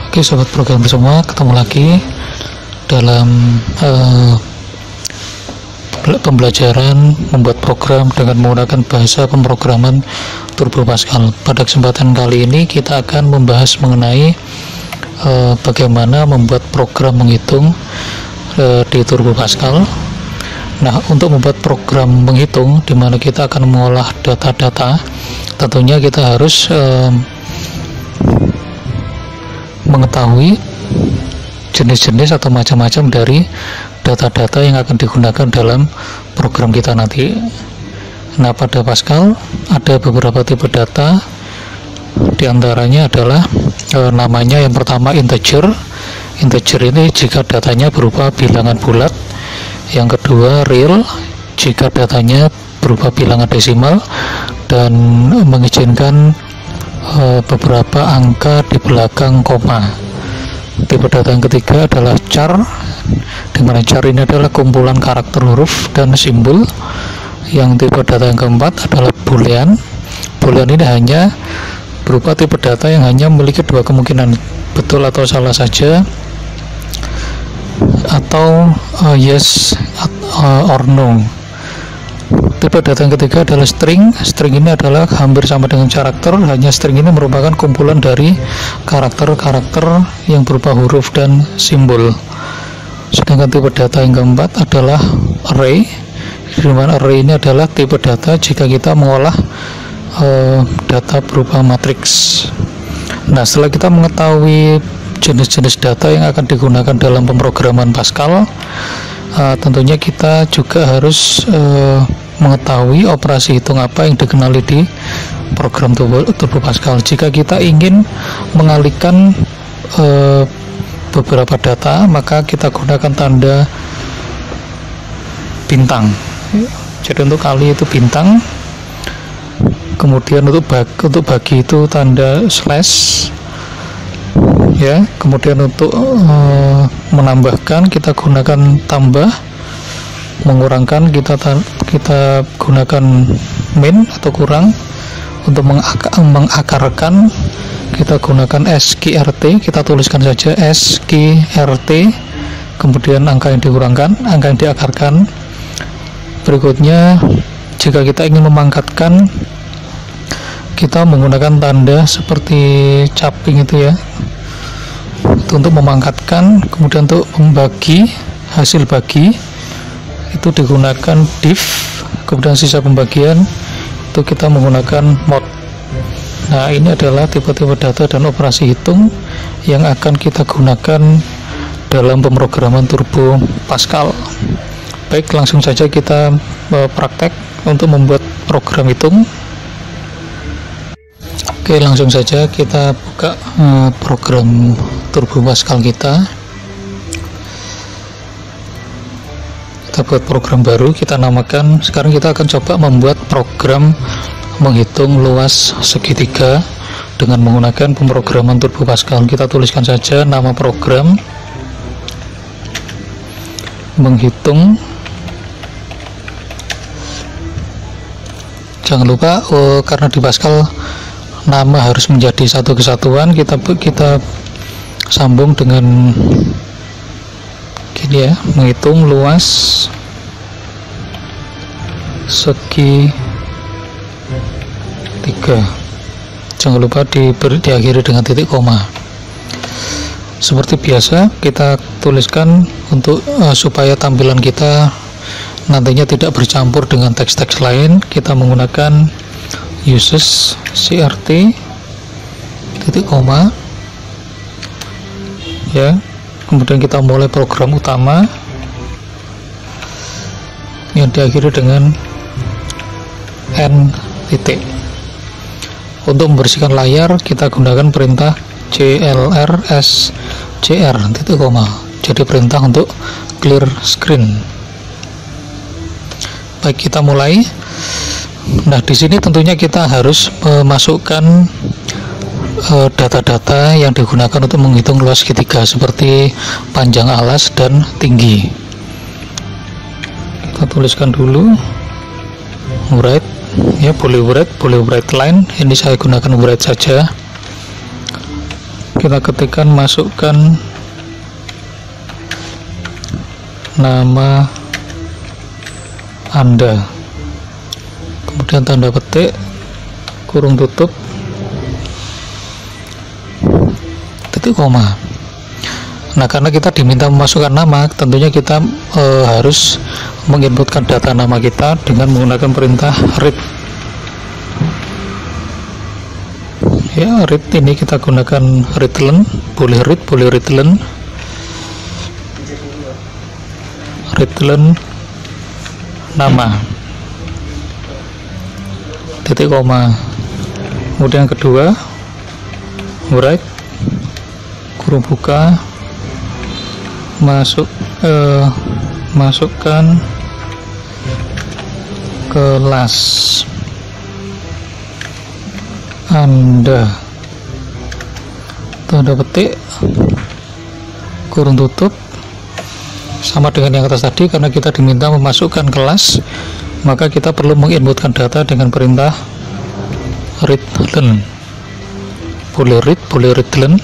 Oke sobat programmer semua, ketemu lagi dalam pembelajaran membuat program dengan menggunakan bahasa pemrograman Turbo Pascal. Pada kesempatan kali ini kita akan membahas mengenai bagaimana membuat program menghitung di Turbo Pascal. Nah, untuk membuat program menghitung di mana kita akan mengolah data-data, tentunya kita harus mengetahui jenis-jenis atau macam-macam dari data-data yang akan digunakan dalam program kita nanti. Nah, pada Pascal ada beberapa tipe data, diantaranya adalah namanya yang pertama integer. Integer ini jika datanya berupa bilangan bulat. Yang kedua real, jika datanya berupa bilangan desimal dan mengizinkan beberapa angka di belakang koma. Tipe data yang ketiga adalah char, di mana char ini adalah kumpulan karakter huruf dan simbol. Yang tipe data yang keempat adalah boolean. Boolean ini hanya berupa tipe data yang hanya memiliki dua kemungkinan, betul atau salah saja, atau yes or no. Tipe data yang ketiga adalah string. String ini adalah hampir sama dengan karakter, hanya string ini merupakan kumpulan dari karakter-karakter yang berupa huruf dan simbol. Sedangkan tipe data yang keempat adalah array, di mana array ini adalah tipe data jika kita mengolah data berupa matriks. Nah, setelah kita mengetahui jenis-jenis data yang akan digunakan dalam pemrograman Pascal, tentunya kita juga harus mengetahui operasi hitung apa yang dikenali di program Turbo Pascal. Jika kita ingin mengalihkan beberapa data, maka kita gunakan tanda bintang. Jadi untuk kali itu bintang, kemudian untuk bagi itu tanda slash, ya. Kemudian untuk menambahkan kita gunakan tambah, mengurangkan kita gunakan min atau kurang, untuk mengakarkan kita gunakan SQRT, kita tuliskan saja SQRT, kemudian angka yang dikurangkan, angka yang diakarkan. Berikutnya, jika kita ingin memangkatkan, kita menggunakan tanda seperti caping itu, ya, itu untuk memangkatkan. Kemudian untuk membagi, hasil bagi itu digunakan div. Kemudian sisa pembagian itu kita menggunakan mod. Nah, ini adalah tipe-tipe data dan operasi hitung yang akan kita gunakan dalam pemrograman Turbo Pascal. Baik, langsung saja kita praktek untuk membuat program hitung. Oke, langsung saja kita buka program Turbo Pascal kita. Kita buat program baru, kita namakan, sekarang kita akan coba membuat program menghitung luas segitiga dengan menggunakan pemrograman Turbo Pascal. Kita tuliskan saja nama program menghitung. Jangan lupa karena di Pascal nama harus menjadi satu kesatuan, kita sambung dengan gini, ya, menghitung luas segitiga. Jangan lupa diakhiri dengan titik koma. Seperti biasa kita tuliskan untuk supaya tampilan kita nantinya tidak bercampur dengan teks-teks lain, kita menggunakan uses crt titik koma, ya. Kemudian kita mulai program utama yang diakhiri dengan n titik. Untuk membersihkan layar kita gunakan perintah clr titik koma, jadi perintah untuk clear screen. Baik, kita mulai. Nah, di sini tentunya kita harus memasukkan data-data yang digunakan untuk menghitung luas segitiga seperti panjang alas dan tinggi. Kita tuliskan dulu write, ya, boleh write line. Ini saya gunakan write saja. kita ketikkan, masukkan nama Anda, kemudian tanda petik, kurung tutup, titik koma. Nah, karena kita diminta memasukkan nama, tentunya kita harus menginputkan data nama kita dengan menggunakan perintah read. Ya, read ini kita gunakan readlen, boleh readlen, nama, titik koma. Kemudian yang kedua, write, kurung buka, masukkan kelas Anda, tanda petik, kurung tutup. Sama dengan yang atas tadi, karena kita diminta memasukkan kelas, maka kita perlu menginputkan data dengan perintah readlen, boleh readlen,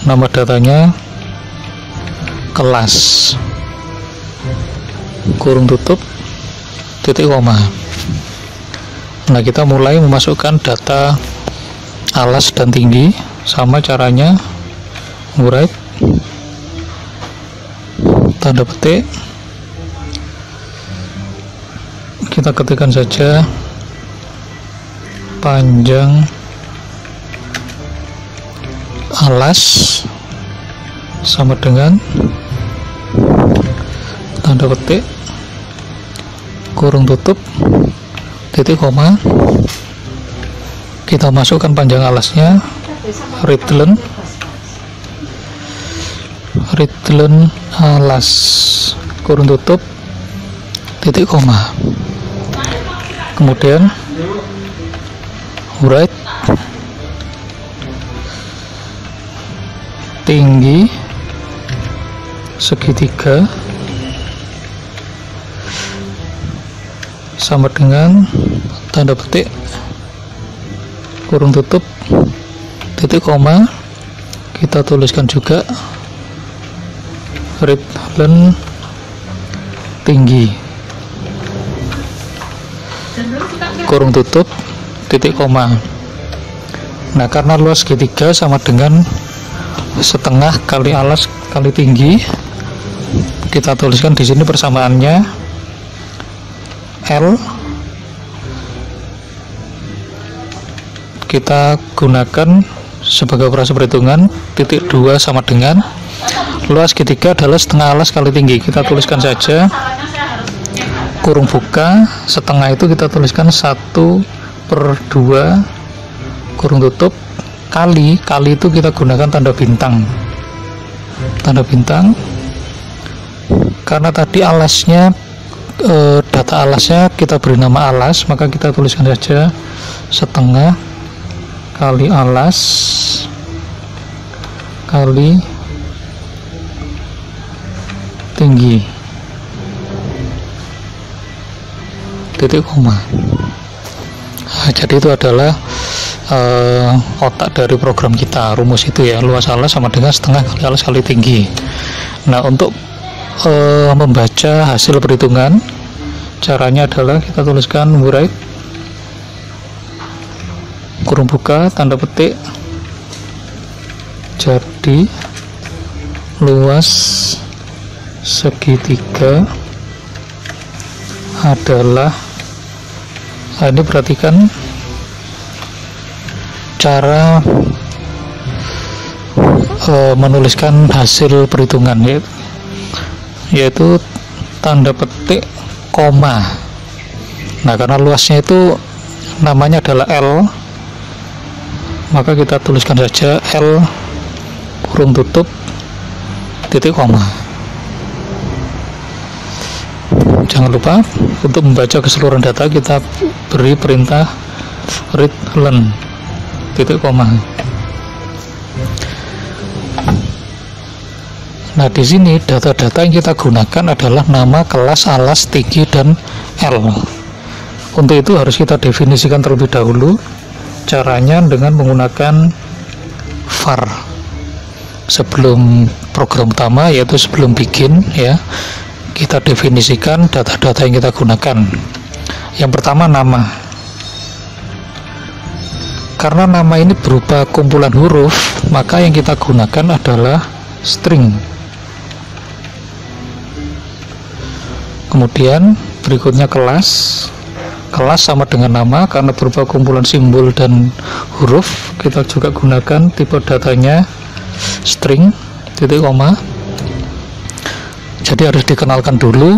nama datanya kelas, kurung tutup, titik koma. Nah, kita mulai memasukkan data alas dan tinggi. Sama caranya, write, tanda petik, kita ketikkan saja panjang alas sama dengan tanda petik, kurung tutup, titik koma. Kita masukkan panjang alasnya, readlen alas, kurung tutup, titik koma. Kemudian write, tinggi segitiga sama dengan tanda petik, kurung tutup, titik koma. Kita tuliskan juga readlen tinggi, kurung tutup, titik koma. Nah, karena luas segitiga sama dengan setengah kali alas kali tinggi, kita tuliskan di sini persamaannya L. Kita gunakan sebagai operasi perhitungan, titik 2 sama dengan luas segitiga adalah setengah alas kali tinggi. Kita tuliskan saja kurung buka, setengah itu kita tuliskan 1/2 kurung tutup, kali itu kita gunakan tanda bintang, karena tadi alasnya, data alasnya kita beri nama alas, maka kita tuliskan saja setengah kali alas kali tinggi, titik koma. Nah, jadi itu adalah otak dari program kita, rumus itu ya, luas alas sama dengan setengah kali alas kali tinggi. Nah, untuk membaca hasil perhitungan, caranya adalah kita tuliskan write, kurung buka, tanda petik, jadi luas segitiga adalah, ini perhatikan cara menuliskan hasil perhitungan, yaitu tanda petik koma. Nah, karena luasnya itu namanya adalah L, maka kita tuliskan saja L kurung tutup, titik koma. Jangan lupa untuk membaca keseluruhan data kita beri perintah readlen, titik koma. Nah, di sini data-data yang kita gunakan adalah nama, kelas, alas, tinggi, dan L. Untuk itu harus kita definisikan terlebih dahulu. Caranya dengan menggunakan var sebelum program utama, yaitu sebelum bikin ya, kita definisikan data-data yang kita gunakan. Yang pertama, nama. Karena nama ini berupa kumpulan huruf, maka yang kita gunakan adalah string. Kemudian berikutnya kelas. Kelas sama dengan nama, karena berupa kumpulan simbol dan huruf, kita juga gunakan tipe datanya string, titik koma. Jadi harus dikenalkan dulu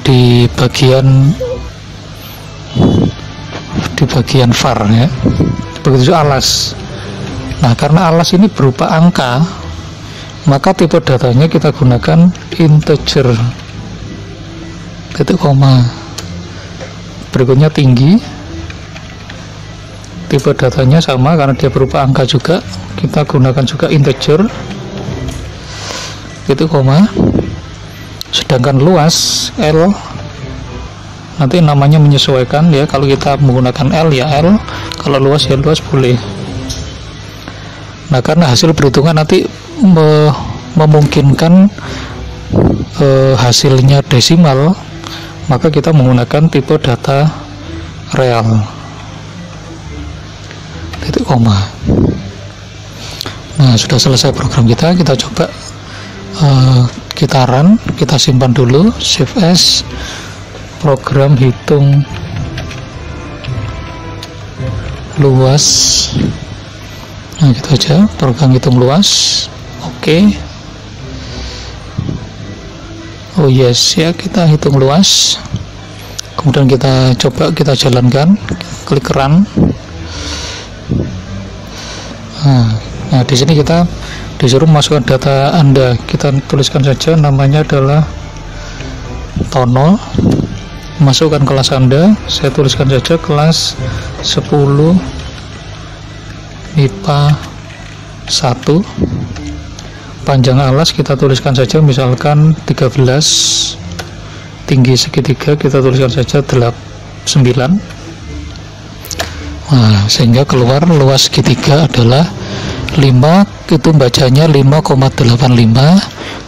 di bagian var ya. Begitu juga alas. Nah, karena alas ini berupa angka, maka tipe datanya kita gunakan integer, titik koma. Berikutnya tinggi, tipe datanya sama karena dia berupa angka juga, kita gunakan juga integer, titik koma. Sedangkan luas L, nanti namanya menyesuaikan ya, kalau kita menggunakan L ya L, kalau luas ya luas boleh. Nah, karena hasil perhitungan nanti memungkinkan hasilnya desimal, maka kita menggunakan tipe data real, titik koma. Nah, sudah selesai program kita coba kita run, kita simpan dulu, save as, program hitung luas. Nah, gitu aja, program hitung luas. Oke. Oh yes ya, kita hitung luas, kemudian kita coba kita jalankan, klik run. Nah, di sini kita disuruh masukkan data Anda, kita tuliskan saja namanya adalah Tono, masukkan kelas Anda, saya tuliskan saja kelas 10 IPA 1. Panjang alas kita tuliskan saja misalkan 13, tinggi segitiga kita tuliskan saja 9. Nah, sehingga keluar luas segitiga adalah 5, itu bacanya 5,85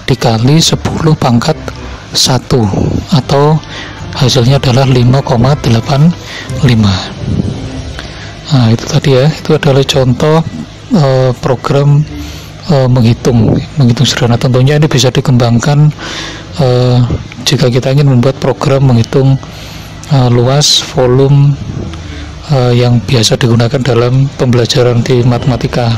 dikali 10 pangkat 1, atau hasilnya adalah 5,85. Nah, itu tadi ya, itu adalah contoh program menghitung sederhana. Tentunya ini bisa dikembangkan jika kita ingin membuat program menghitung luas, volume yang biasa digunakan dalam pembelajaran di matematika.